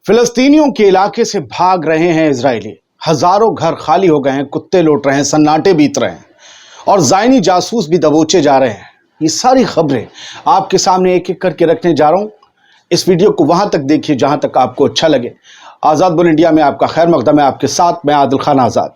फिलिस्तीनियों के इलाके से भाग रहे हैं इजरायली। हजारों घर खाली हो गए हैं, कुत्ते लौट रहे हैं, सन्नाटे बीत रहे हैं और ज़ायनी जासूस भी दबोचे जा रहे हैं। ये सारी खबरें आपके सामने एक एक करके रखने जा रहा हूं। इस वीडियो को वहां तक देखिए जहां तक आपको अच्छा लगे। आज़ाद बुल इंडिया में आपका खैर मकदम है। आपके साथ मैं आदिल खान आज़ाद।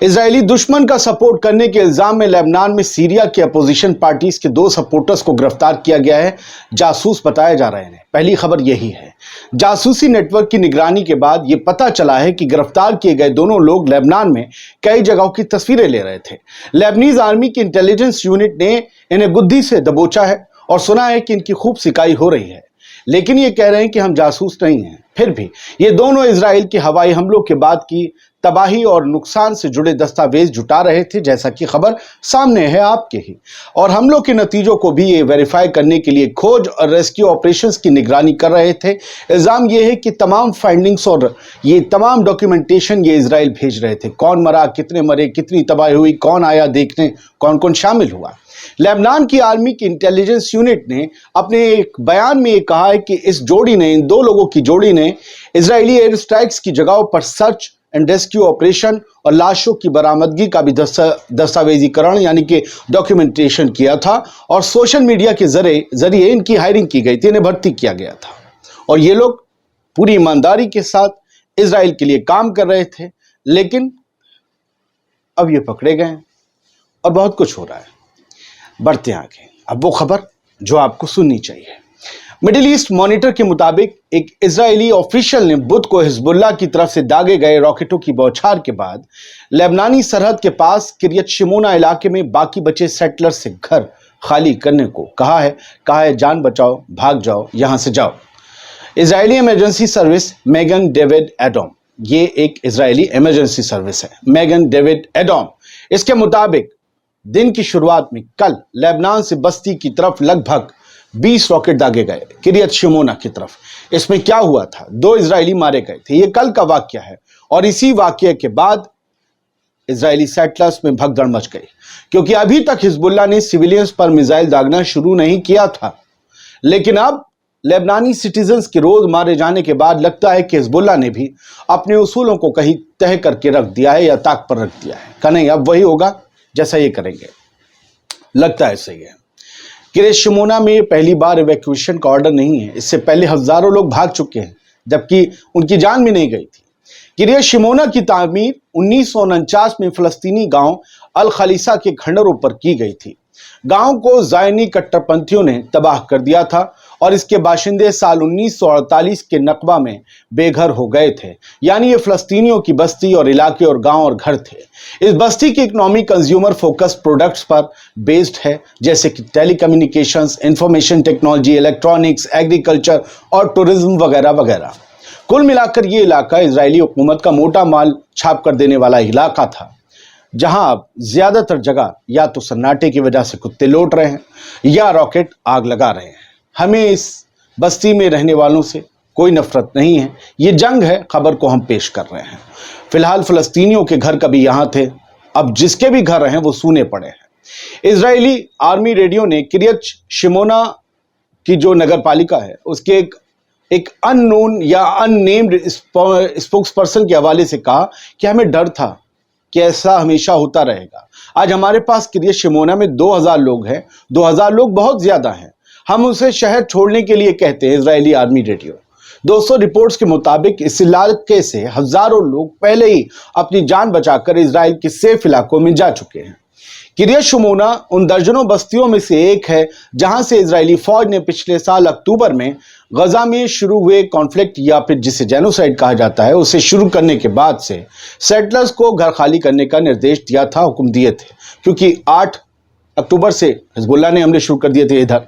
इजरायली दुश्मन का सपोर्ट करने के इल्जाम में लेबनान में सीरिया के अपोजिशन पार्टीज के 2 सपोर्टर्स को गिरफ्तार किया गया है। जासूस बताए जा रहे हैं। पहली खबर यही है। जासूसी नेटवर्क की निगरानी के बाद यह पता चला है कि गिरफ्तार किए गए दोनों लोग लेबनान में कई जगहों की तस्वीरें ले रहे थे। लेबनीज आर्मी की इंटेलिजेंस यूनिट ने इन्हें बुद्धि से दबोचा है और सुना है कि इनकी खूब सिकाई हो रही है, लेकिन ये कह रहे हैं कि हम जासूस नहीं हैं। फिर भी ये दोनों इजराइल के हवाई हमलों के बाद की तबाही और नुकसान से जुड़े दस्तावेज जुटा रहे थे, जैसा कि खबर सामने है आपके ही। और हमलों के नतीजों को भी ये वेरीफाई करने के लिए खोज और रेस्क्यू ऑपरेशंस की निगरानी कर रहे थे। इल्जाम ये है कि तमाम फाइंडिंग्स और ये तमाम डॉक्यूमेंटेशन ये इजराइल भेज रहे थे। कौन मरा, कितने मरे, कितनी तबाही हुई, कौन आया देखने, कौन कौन शामिल हुआ। लेबनान की आर्मी की इंटेलिजेंस यूनिट ने अपने एक बयान में ये कहा है कि इस जोड़ी ने, इन 2 लोगों की जोड़ी ने इजरायली एयर स्ट्राइक्स की जगहों पर सर्च एंड रेस्क्यू ऑपरेशन और लाशों की बरामदगी का भी दस्तावेजीकरण यानी कि डॉक्यूमेंटेशन किया था और सोशल मीडिया के जरिए इनकी हायरिंग की गई थी, इन्हें भर्ती किया गया था और ये लोग पूरी ईमानदारी के साथ इजराइल के लिए काम कर रहे थे। लेकिन अब ये पकड़े गए और बहुत कुछ हो रहा है। बढ़ते आगे, अब वो खबर जो आपको सुननी चाहिए। मिडिल ईस्ट मॉनिटर के मुताबिक एक इजरायली ऑफिशियल ने बुध को हिजबुल्लाह की तरफ से दागे गए रॉकेटों की बौछार के बाद लेबनानी सरहद के पास किरियत शिमोना इलाके में बाकी बचे सेटलर से घर खाली करने को कहा है जान बचाओ, भाग जाओ, यहां से जाओ। Israeli emergency service Magen David Adom, ये एक इजरायली इमरजेंसी सर्विस है, मैगन डेविड एडोम। इसके मुताबिक दिन की शुरुआत में कल लेबनान से बस्ती की तरफ लगभग 20 रॉकेट दागे गए किरियत शिमोना की तरफ। इसमें क्या हुआ था, 2 इजरायली मारे गए थे। यह कल का वाकया है और इसी वाकये के बाद इजरायली सेटलर्स में भगदड़ मच गई, क्योंकि अभी तक हिजबुल्लाह ने सिविलियंस पर मिसाइल दागना शुरू नहीं किया था। लेकिन अब लेबनानी सिटीजन्स के रोज मारे जाने के बाद लगता है कि हिजबुल्लाह ने भी अपने उसूलों को कहीं तय करके रख दिया है या ताक पर रख दिया है। का नहीं, अब वही होगा जैसा ये करेंगे, लगता है सही है। किरियत शिमोना में पहली बार इवैक्यूएशन का ऑर्डर नहीं है। इससे पहले हजारों लोग भाग चुके हैं, जबकि उनकी जान भी नहीं गई थी। किरियत शिमोना की तामीर 1949 में फिलिस्तीनी गांव अल खलीसा के खंडरों पर की गई थी। गांव को ज़ायनी कट्टरपंथियों ने तबाह कर दिया था और इसके बाशिंदे साल 1948 के नकबा में बेघर हो गए थे। यानी ये फिलिस्तीनियों की बस्ती और इलाके और गांव और घर थे। इस बस्ती की इकोनॉमी कंज्यूमर फोकस्ड प्रोडक्ट्स पर बेस्ड है, जैसे कि telecommunications, information technology, electronics, agriculture और टूरिज्म वगैरह वगैरह। कुल मिलाकर ये इलाका इजरायली हुकूमत का मोटा माल छाप कर देने वाला इलाका था, जहां अब ज्यादातर जगह या तो सन्नाटे की वजह से कुत्ते लौट रहे हैं या रॉकेट आग लगा रहे हैं। हमें इस बस्ती में रहने वालों से कोई नफरत नहीं है, ये जंग है, खबर को हम पेश कर रहे हैं। फिलहाल फिलिस्तीनियों के घर कभी यहां थे, अब जिसके भी घर हैं वो सूने पड़े हैं। इजरायली आर्मी रेडियो ने किरियत शिमोना की जो नगर पालिका है उसके एक अननोन या अननेम्ड स्पोक्स पर्सन के हवाले से कहा कि हमें डर था कि ऐसा हमेशा होता रहेगा। आज हमारे पास किरियत शिमोना में 2000 लोग हैं। 2000 लोग बहुत ज्यादा हैं। हम उसे शहर छोड़ने के लिए कहते हैं, इजरायली आर्मी रेडियो। 200 रिपोर्ट्स के मुताबिक इस इलाके से हजारों लोग पहले ही अपनी जान बचाकर इजराइल के सेफ इलाकों में जा चुके हैं। किरियत शिमोना उन दर्जनों बस्तियों में से एक है जहां से इजरायली फौज ने पिछले साल अक्टूबर में गजा में शुरू हुए कॉन्फ्लिक्ट या फिर जिसे जेनोसाइड कहा जाता है उसे शुरू करने के बाद से सेटलर्स को घर खाली करने का निर्देश दिया था, हुक्म दिए थे, क्योंकि 8 अक्टूबर से हिजबुल्लाह ने हमले शुरू कर दिए थे। इधर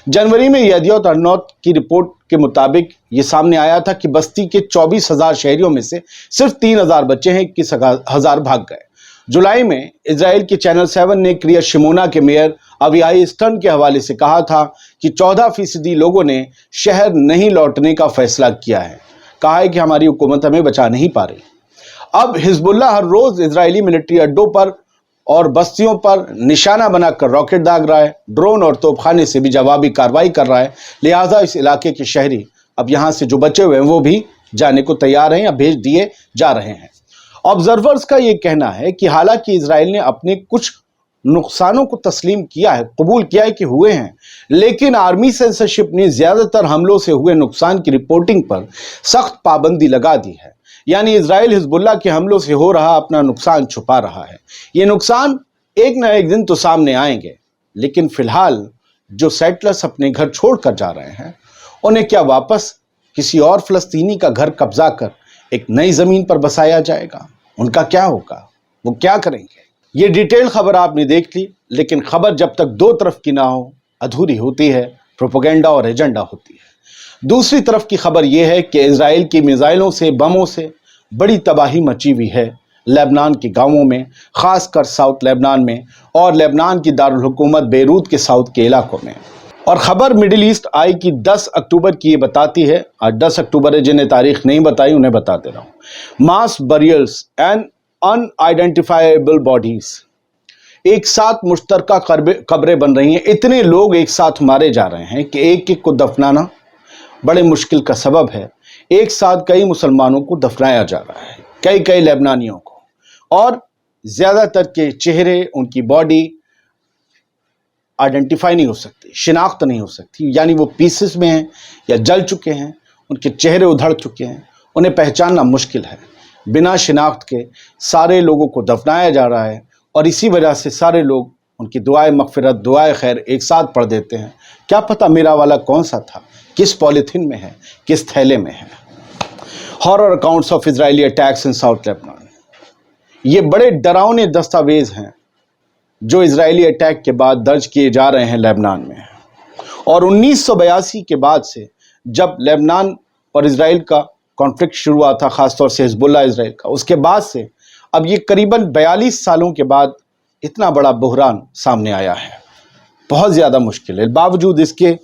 जनवरी में यदियोत अर्नौत की रिपोर्ट के मुताबिक ये सामने आया था कि बस्ती के 24,000 शहरियों में से सिर्फ 3,000 बच्चे हैं, 21,000 भाग गए। जुलाई में इजराइल के चैनल 7 ने किरियत शिमोना के मेयर अवियाई स्टर्न के हवाले से कहा था कि 14% लोगों ने शहर नहीं लौटने का फैसला किया है। कहा है कि हमारी हुकूमत हमें बचा नहीं पा रही। अब हिजबुल्लाह हर रोज इजरायली मिलिट्री अड्डों पर और बस्तियों पर निशाना बनाकर रॉकेट दाग रहा है, ड्रोन और तोपखाने से भी जवाबी कार्रवाई कर रहा है। लिहाजा इस इलाके के शहरी अब यहाँ से जो बचे हुए हैं वो भी जाने को तैयार हैं या भेज दिए जा रहे हैं। ऑब्जर्वर्स का ये कहना है कि हालांकि इजराइल ने अपने कुछ नुकसानों को तस्लीम किया है, कबूल किया है कि हुए हैं, लेकिन आर्मी सेंसरशिप ने ज्यादातर हमलों से हुए नुकसान की रिपोर्टिंग पर सख्त पाबंदी लगा दी है। यानी इजराइल हिजबुल्लाह के हमलों से हो रहा अपना नुकसान छुपा रहा है। ये नुकसान एक न एक दिन तो सामने आएंगे, लेकिन फिलहाल जो सेटलर्स अपने घर छोड़कर जा रहे हैं, उन्हें क्या वापस किसी और फलस्तीनी का घर कब्जा कर एक नई जमीन पर बसाया जाएगा? उनका क्या होगा? वो क्या करेंगे? ये डिटेल खबर आपने देख ली, लेकिन खबर जब तक दो तरफ की ना हो अधूरी होती है, प्रोपेगेंडा और एजेंडा होती है। दूसरी तरफ की खबर यह है कि इजराइल की मिसाइलों से, बमों से बड़ी तबाही मची हुई है लेबनान के गांवों में, खासकर साउथ लेबनान में और लेबनान की दारुल हुकूमत बेरूत के साउथ के इलाकों में। और खबर मिडिल ईस्ट आई की 10 अक्टूबर की ये बताती है, आज 10 अक्टूबर है, जिन्हें तारीख नहीं बताई उन्हें बता दे रहा हूँ। मास बरियल्स एंड अनआइडेंटिफाइबल बॉडीज, एक साथ मुश्तरका कब्रें बन रही हैं। इतने लोग एक साथ मारे जा रहे हैं कि एक एक को दफनाना बड़े मुश्किल का सबब है। एक साथ कई मुसलमानों को दफनाया जा रहा है, कई लेबनानियों को, और ज्यादातर के चेहरे, उनकी बॉडी आइडेंटिफाई नहीं हो सकती, शिनाख्त नहीं हो सकती। यानी वो पीसेस में हैं या जल चुके हैं, उनके चेहरे उधड़ चुके हैं, उन्हें पहचानना मुश्किल है। बिना शिनाख्त के सारे लोगों को दफनाया जा रहा है और इसी वजह से सारे लोग उनकी दुआए मगफिरत, दुआए खैर एक साथ पढ़ देते हैं। क्या पता मेरा वाला कौन सा था, किस पॉलीथीन में है, किस थैले में है। Horror accounts of Israeli attacks in south Lebanon, ये बड़े डरावने दस्तावेज हैं जो इजरायली अटैक के बाद दर्ज किए जा रहे हैं लेबनान में। और 1982 के बाद से, जब लेबनान और इजराइल का कॉन्फ्लिक्ट शुरू हुआ था, खासतौर से हिजबुल्लाह इजराइल का, उसके बाद से अब ये करीबन 42 सालों के बाद इतना बड़ा बुहरान सामने आया है। बहुत ज़्यादा मुश्किल है। बावजूद इसके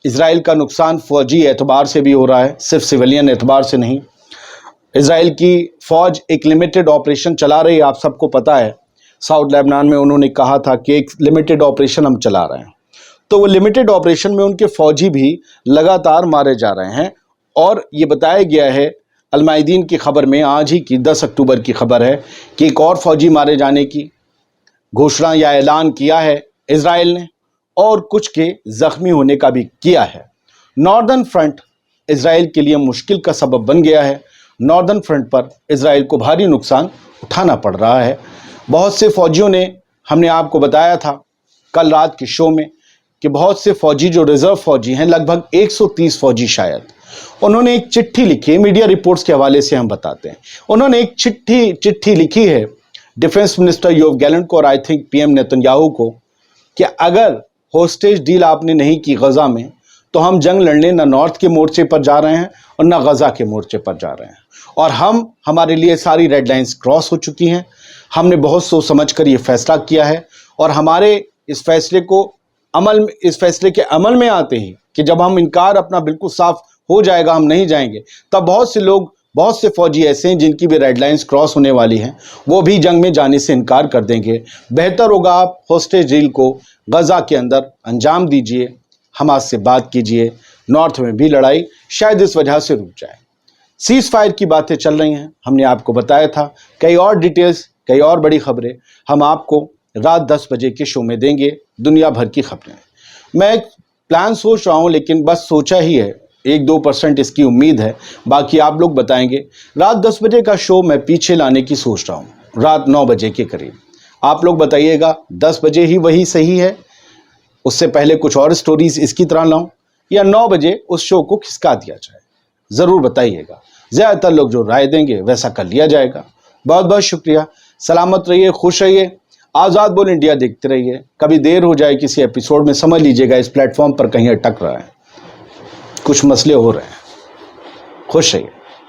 इजराइल का नुकसान फौजी एतबार से भी हो रहा है, सिर्फ सिविलियन एतबार से नहीं। इजराइल की फ़ौज एक लिमिटेड ऑपरेशन चला रही है, आप सबको पता है। साउथ लेबनान में उन्होंने कहा था कि एक लिमिटेड ऑपरेशन हम चला रहे हैं, तो वो लिमिटेड ऑपरेशन में उनके फ़ौजी भी लगातार मारे जा रहे हैं। और ये बताया गया है अलमाइदीन की खबर में, आज ही की 10 अक्टूबर की खबर है, कि एक और फ़ौजी मारे जाने की घोषणा या ऐलान किया है इजराइल ने, और कुछ के ज़ख्मी होने का भी किया है। नॉर्दर्न फ्रंट इजराइल के लिए मुश्किल का सबब बन गया है। नॉर्दर्न फ्रंट पर इजराइल को भारी नुकसान उठाना पड़ रहा है। बहुत से फ़ौजियों ने, हमने आपको बताया था कल रात के शो में, कि बहुत से फ़ौजी जो रिज़र्व फ़ौजी हैं, लगभग 130 फ़ौजी शायद, उन्होंने एक चिट्ठी लिखी है, मीडिया रिपोर्ट्स के हवाले से हम बताते हैं। उन्होंने एक चिट्ठी लिखी है डिफेंस मिनिस्टर योव गैलेंट को और आई थिंक पीएम नेतन्याहू को, कि अगर होस्टेज डील आपने नहीं की गज़ा में, तो हम जंग लड़ने ना नॉर्थ के मोर्चे पर जा रहे हैं और ना गज़ा के मोर्चे पर जा रहे हैं। और हमारे लिए सारी रेड लाइंस क्रॉस हो चुकी हैं। हमने बहुत सोच समझ कर ये फैसला किया है, और हमारे इस फैसले के अमल में आते ही, कि जब हम इनकार अपना बिल्कुल साफ हो जाएगा, हम नहीं जाएंगे, तब बहुत से फौजी ऐसे हैं जिनकी भी रेड लाइंस क्रॉस होने वाली हैं, वो भी जंग में जाने से इनकार कर देंगे। बेहतर होगा आप होस्टेज डील को गज़ा के अंदर अंजाम दीजिए, हमास से बात कीजिए, नॉर्थ में भी लड़ाई शायद इस वजह से रुक जाए। सीज फायर की बातें चल रही हैं, हमने आपको बताया था। कई और डिटेल्स, कई और बड़ी खबरें हम आपको रात 10 बजे के शो में देंगे, दुनिया भर की खबरें। मैं एक प्लान सोच रहा हूँ, लेकिन बस सोचा ही है, 1-2% इसकी उम्मीद है, बाकी आप लोग बताएंगे। रात 10 बजे का शो मैं पीछे लाने की सोच रहा हूँ, रात 9 बजे के करीब। आप लोग बताइएगा 10 बजे ही वही सही है, उससे पहले कुछ और स्टोरीज इसकी तरह लाऊं, या 9 बजे उस शो को खिसका दिया जाए? ज़रूर बताइएगा। ज़्यादातर लोग जो राय देंगे वैसा कर लिया जाएगा। बहुत बहुत शुक्रिया। सलामत रहिए, खुश रहिए, आज़ाद बोल इंडिया देखते रहिए। कभी देर हो जाए किसी एपिसोड में, समझ लीजिएगा इस प्लेटफॉर्म पर कहीं अटक रहा है, कुछ मसले हो रहे हैं। खुश रहिए।